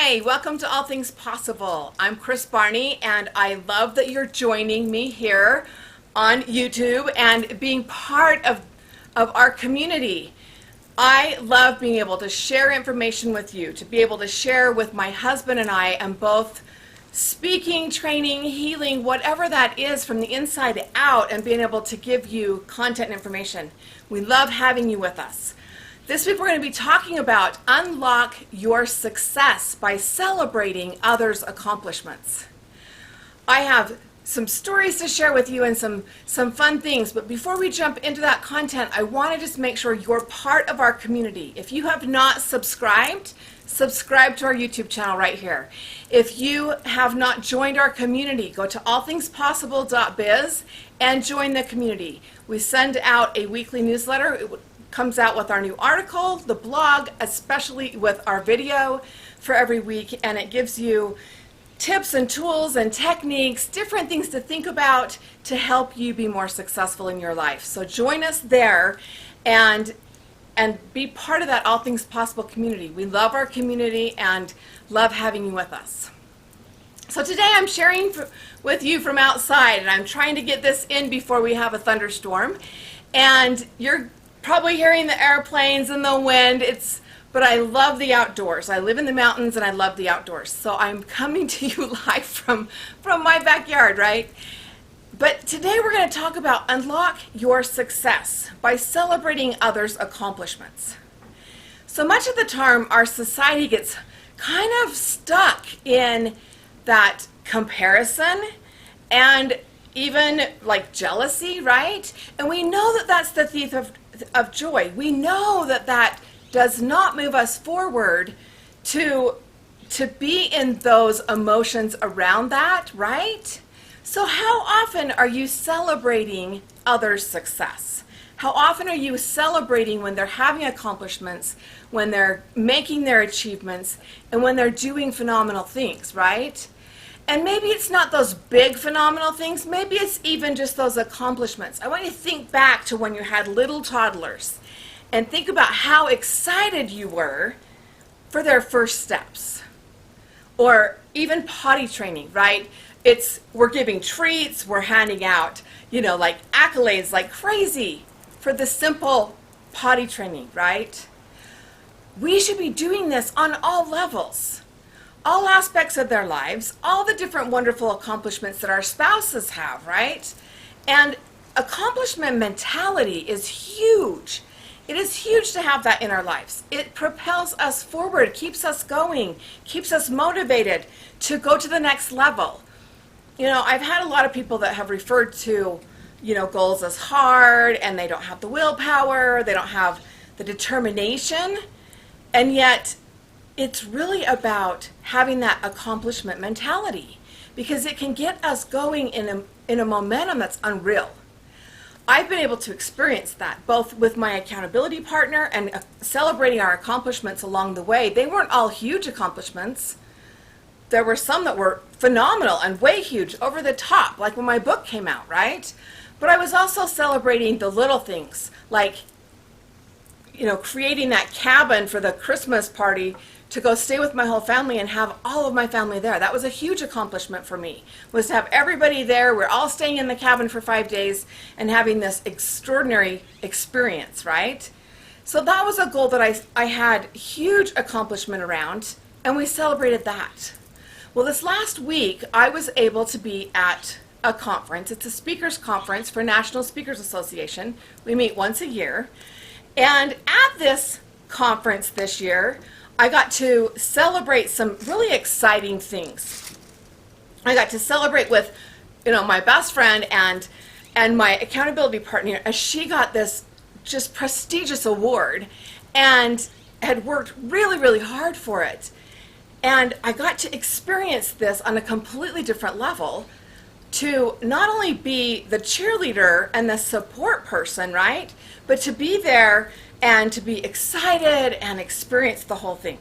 Hi, welcome to All Things Possible. I'm Kris Barney, and I love that you're joining me here on YouTube and being part of our community. I love being able to share information with you, to be able to share with my husband and I, and both speaking, training, healing, whatever that is from the inside out, and being able to give you content and information. We love having you with us. This week we're going to be talking about unlock your success by celebrating others' accomplishments. I have some stories to share with you and some fun things, but before we jump into that content, I want to just make sure you're part of our community. If you have not subscribed, subscribe to our YouTube channel right here. If you have not joined our community, go to allthingspossible.biz and join the community. We send out a weekly newsletter. It comes out with our new article, the blog, especially with our video for every week, and it gives you tips and tools and techniques, different things to think about to help you be more successful in your life. So join us there and be part of that All Things Possible community. We love our community and love having you with us. So today I'm sharing with you from outside, and I'm trying to get this in before we have a thunderstorm. And you're probably hearing the airplanes and the wind. But I love the outdoors. I live in the mountains and I love the outdoors. So I'm coming to you live from my backyard, right? But today we're going to talk about unlock your success by celebrating others' accomplishments. So much of the time our society gets kind of stuck in that comparison and even like jealousy, right? And we know that that's the thief of joy. We know that that does not move us forward to be in those emotions around that, right? So how often are you celebrating others' success? How often are you celebrating when they're having accomplishments, when they're making their achievements, and when they're doing phenomenal things, right? And maybe it's not those big phenomenal things, maybe it's even just those accomplishments. I want you to think back to when you had little toddlers and think about how excited you were for their first steps. Or even potty training, right? We're giving treats, we're handing out, like accolades like crazy for the simple potty training, right? We should be doing this on all levels, all aspects of their lives, all the different wonderful accomplishments that our spouses have, right? And accomplishment mentality is huge. It is huge to have that in our lives. It propels us forward, keeps us going, keeps us motivated to go to the next level. I've had a lot of people that have referred to, goals as hard, and they don't have the willpower, they don't have the determination, and yet it's really about having that accomplishment mentality, because it can get us going in a momentum that's unreal. I've been able to experience that both with my accountability partner and celebrating our accomplishments along the way. They weren't all huge accomplishments. There were some that were phenomenal and way huge, over the top, like when my book came out, right? But I was also celebrating the little things, like creating that cabin for the Christmas party to go stay with my whole family and have all of my family there. That was a huge accomplishment for me, was to have everybody there. We're all staying in the cabin for 5 days and having this extraordinary experience, right? So that was a goal that I had huge accomplishment around, and we celebrated that. Well, this last week, I was able to be at a conference. It's a speakers conference for National Speakers Association. We meet once a year. And at this conference this year, I got to celebrate some really exciting things. I got to celebrate with, my best friend and my accountability partner, as she got this just prestigious award and had worked really, really hard for it. And I got to experience this on a completely different level, to not only be the cheerleader and the support person, right? But to be there and to be excited and experience the whole thing.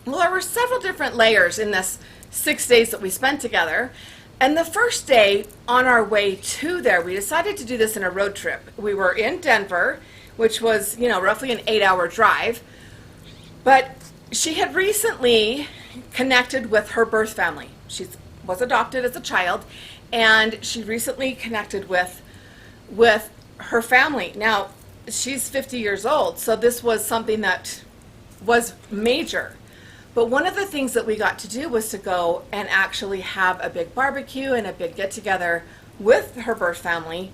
Well, there were several different layers in this 6 days that we spent together. And the first day on our way to there, we decided to do this in a road trip. We were in Denver, which was, roughly an 8-hour drive. But she had recently connected with her birth family. She was adopted as a child, and she recently connected with her family. Now, she's 50 years old, so this was something that was major. But one of the things that we got to do was to go and actually have a big barbecue and a big get-together with her birth family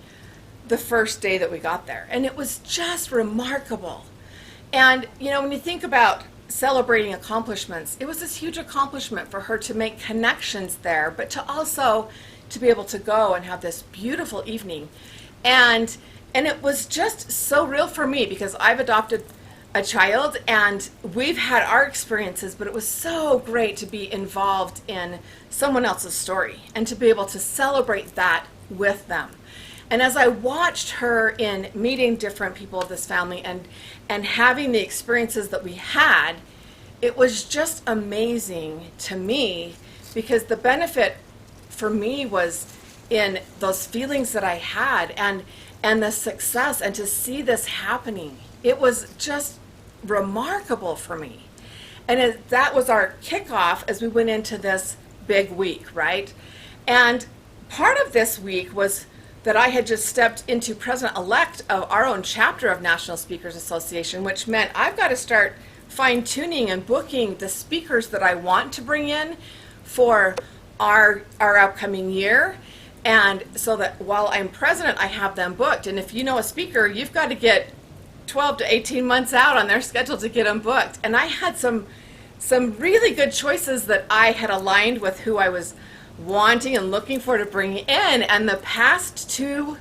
the first day that we got there. And it was just remarkable. And, you know, when you think about celebrating accomplishments, it was this huge accomplishment for her to make connections there, but to also to be able to go and have this beautiful evening. And it was just so real for me because I've adopted a child and we've had our experiences, but it was so great to be involved in someone else's story and to be able to celebrate that with them. And as I watched her in meeting different people of this family and having the experiences that we had, it was just amazing to me because the benefit for me was in those feelings that I had and the success and to see this happening. It was just remarkable for me. And that was our kickoff as we went into this big week, right? And part of this week was that I had just stepped into president-elect of our own chapter of National Speakers Association, which meant I've got to start fine-tuning and booking the speakers that I want to bring in for our upcoming year. And so that while I'm president, I have them booked. And if you know a speaker, you've got to get 12 to 18 months out on their schedule to get them booked. And I had some really good choices that I had aligned with who I was wanting and looking for to bring in, and the past two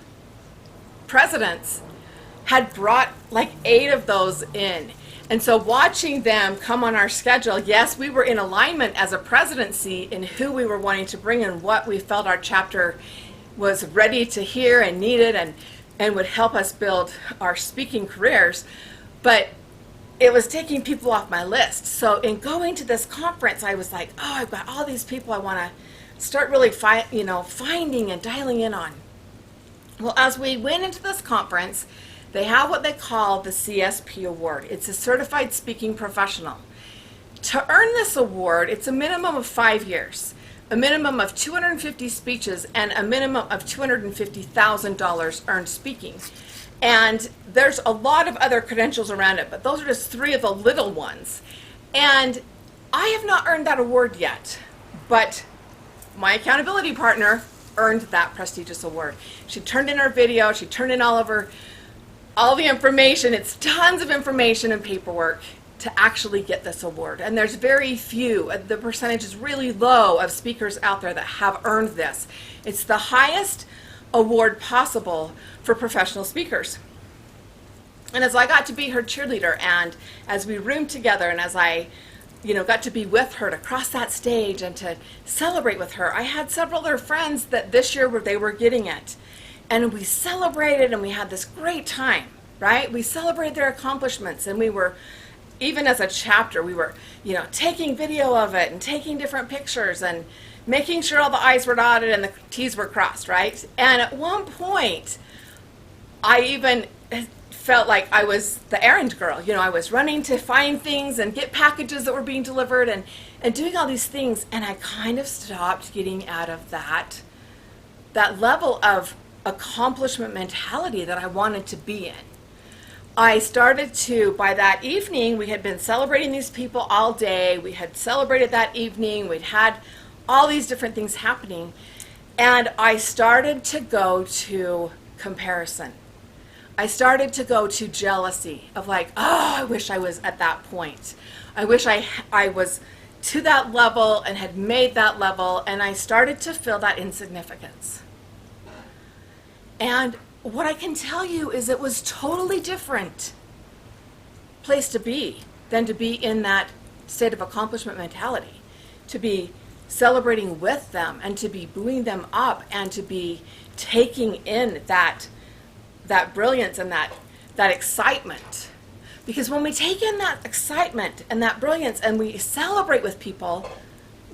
presidents had brought like 8 of those in. And so watching them come on our schedule, yes, we were in alignment as a presidency in who we were wanting to bring and what we felt our chapter was ready to hear and needed and would help us build our speaking careers, but it was taking people off my list. So in going to this conference, I was like, oh, I've got all these people I want to start really finding and dialing in on. Well, as we went into this conference, they have what they call the CSP award. It's a certified speaking professional. To earn this award, it's a minimum of 5 years, a minimum of 250 speeches, and a minimum of $250,000 earned speaking. And there's a lot of other credentials around it, but those are just 3 of the little ones. And I have not earned that award yet, but my accountability partner earned that prestigious award. She turned in her video, she turned in all the information. It's tons of information and paperwork to actually get this award. And there's very few, the percentage is really low of speakers out there that have earned this. It's the highest award possible for professional speakers. And as I got to be her cheerleader and as we roomed together and as I got to be with her to cross that stage and to celebrate with her, I had several other friends that this year they were getting it. And we celebrated and we had this great time, right? We celebrated their accomplishments and we were, even as a chapter, we were, taking video of it and taking different pictures and making sure all the I's were dotted and the T's were crossed, right? And at one point, I even felt like I was the errand girl. I was running to find things and get packages that were being delivered and doing all these things. And I kind of stopped getting out of that level of accomplishment mentality that I wanted to be in. I started to, by that evening, we had been celebrating these people all day. We had celebrated that evening. We'd had all these different things happening. And I started to go to comparison. I started to go to jealousy of like, oh, I wish I was at that point. I wish I was to that level and had made that level. And I started to feel that insignificance. And what I can tell you is it was totally different place to be than to be in that state of accomplishment mentality, to be celebrating with them and to be buoying them up and to be taking in that brilliance and that excitement. Because when we take in that excitement and that brilliance and we celebrate with people,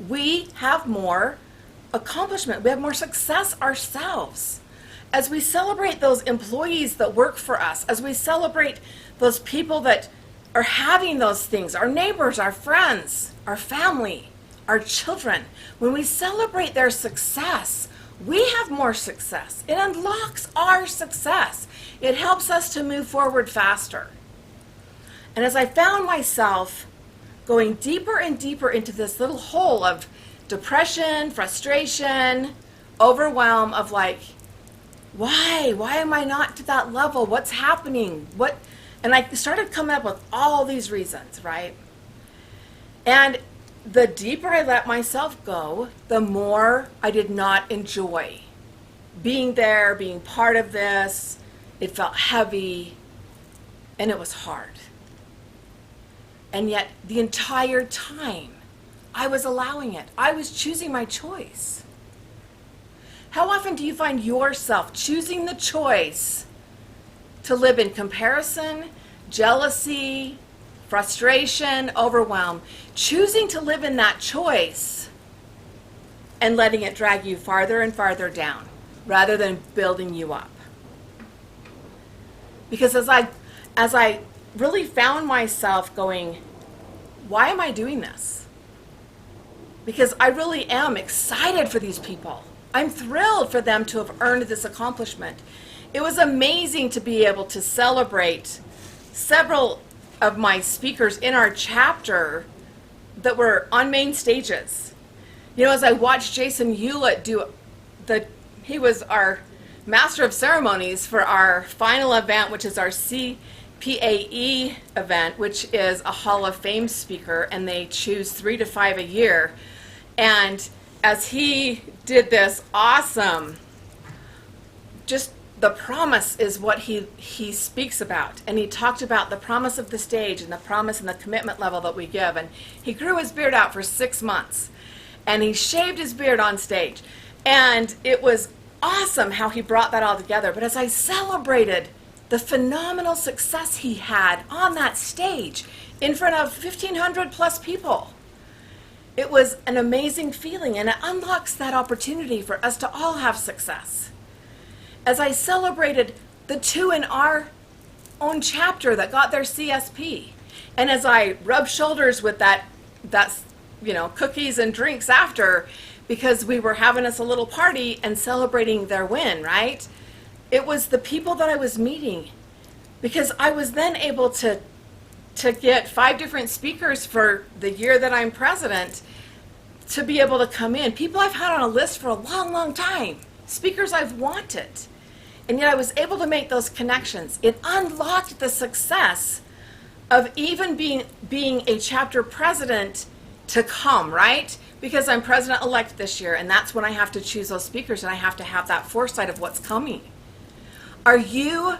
we have more accomplishment, we have more success ourselves. As we celebrate those employees that work for us, as we celebrate those people that are having those things, our neighbors, our friends, our family, our children, when we celebrate their success, we have more success. It unlocks our success. It helps us to move forward faster. And as I found myself going deeper and deeper into this little hole of depression, frustration, overwhelm of like, why am I not to that level? What's happening? And I started coming up with all these reasons, right? And the deeper I let myself go, the more I did not enjoy being there, being part of this. It felt heavy and it was hard. And yet the entire time I was allowing it. I was choosing my choice. How often do you find yourself choosing the choice to live in comparison, jealousy, frustration, overwhelm, choosing to live in that choice and letting it drag you farther and farther down rather than building you up? Because as I really found myself going, why am I doing this? Because I really am excited for these people. I'm thrilled for them to have earned this accomplishment. It was amazing to be able to celebrate several of my speakers in our chapter that were on main stages. You know, as I watched Jason Hewlett he was our master of ceremonies for our final event, which is our CPAE event, which is a Hall of Fame speaker, and they choose 3 to 5 a year. And as he did this awesome, just the promise is what he speaks about. And he talked about the promise of the stage and the promise and the commitment level that we give. And he grew his beard out for 6 months. And he shaved his beard on stage. And it was awesome how he brought that all together. But as I celebrated the phenomenal success he had on that stage in front of 1,500 plus people, it was an amazing feeling, and it unlocks that opportunity for us to all have success. As I celebrated the 2 in our own chapter that got their CSP, and as I rubbed shoulders with that cookies and drinks after, because we were having us a little party and celebrating their win, right? It was the people that I was meeting, because I was then able to get 5 different speakers for the year that I'm president to be able to come in. People I've had on a list for a long, long time. Speakers I've wanted. And yet I was able to make those connections. It unlocked the success of even being a chapter president to come, right? Because I'm president-elect this year, and that's when I have to choose those speakers, and I have to have that foresight of what's coming. Are you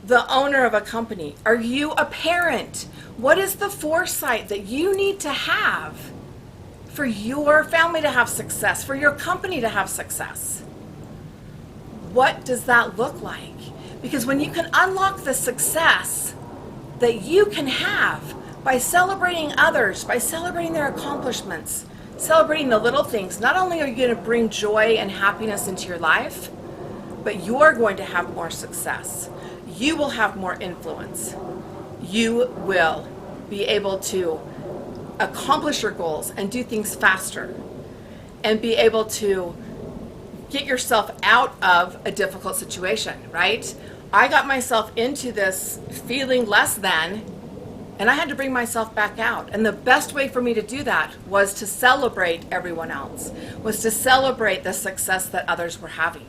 the owner of a company? Are you a parent? What is the foresight that you need to have for your family to have success, for your company to have success? What does that look like? Because when you can unlock the success that you can have by celebrating others, by celebrating their accomplishments, celebrating the little things, not only are you going to bring joy and happiness into your life, but you're going to have more success. You will have more influence. You will be able to accomplish your goals and do things faster and be able to get yourself out of a difficult situation, right? I got myself into this feeling less than, and I had to bring myself back out. And the best way for me to do that was to celebrate everyone else, was to celebrate the success that others were having.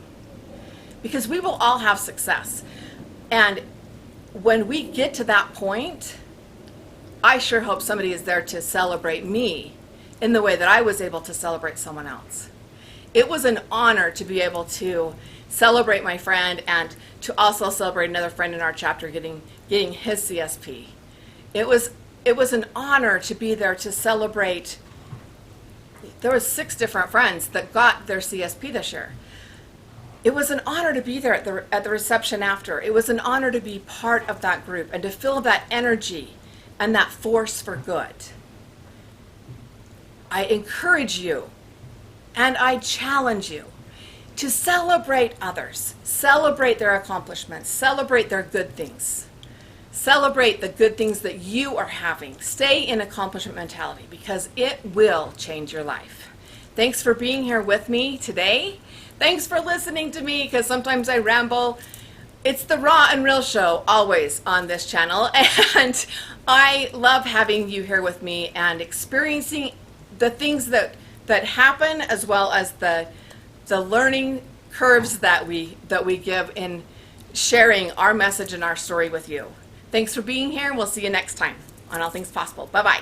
Because we will all have success. And when we get to that point, I sure hope somebody is there to celebrate me in the way that I was able to celebrate someone else. It was an honor to be able to celebrate my friend and to also celebrate another friend in our chapter getting his CSP. It was an honor to be there to celebrate. There was 6 different friends that got their CSP this year. It was an honor to be there at the reception after. It was an honor to be part of that group and to feel that energy and that force for good. I encourage you and I challenge you to celebrate others, celebrate their accomplishments, celebrate their good things, Celebrate the good things that you are having. Stay in accomplishment mentality because it will change your life. Thanks for being here with me today. Thanks for listening to me because sometimes I ramble. It's the raw and real show always on this channel, and I love having you here with me and experiencing the things that happen, as well as the learning curves that we give in sharing our message and our story with you. Thanks for being here. We'll see you next time on All Things Possible. Bye-bye.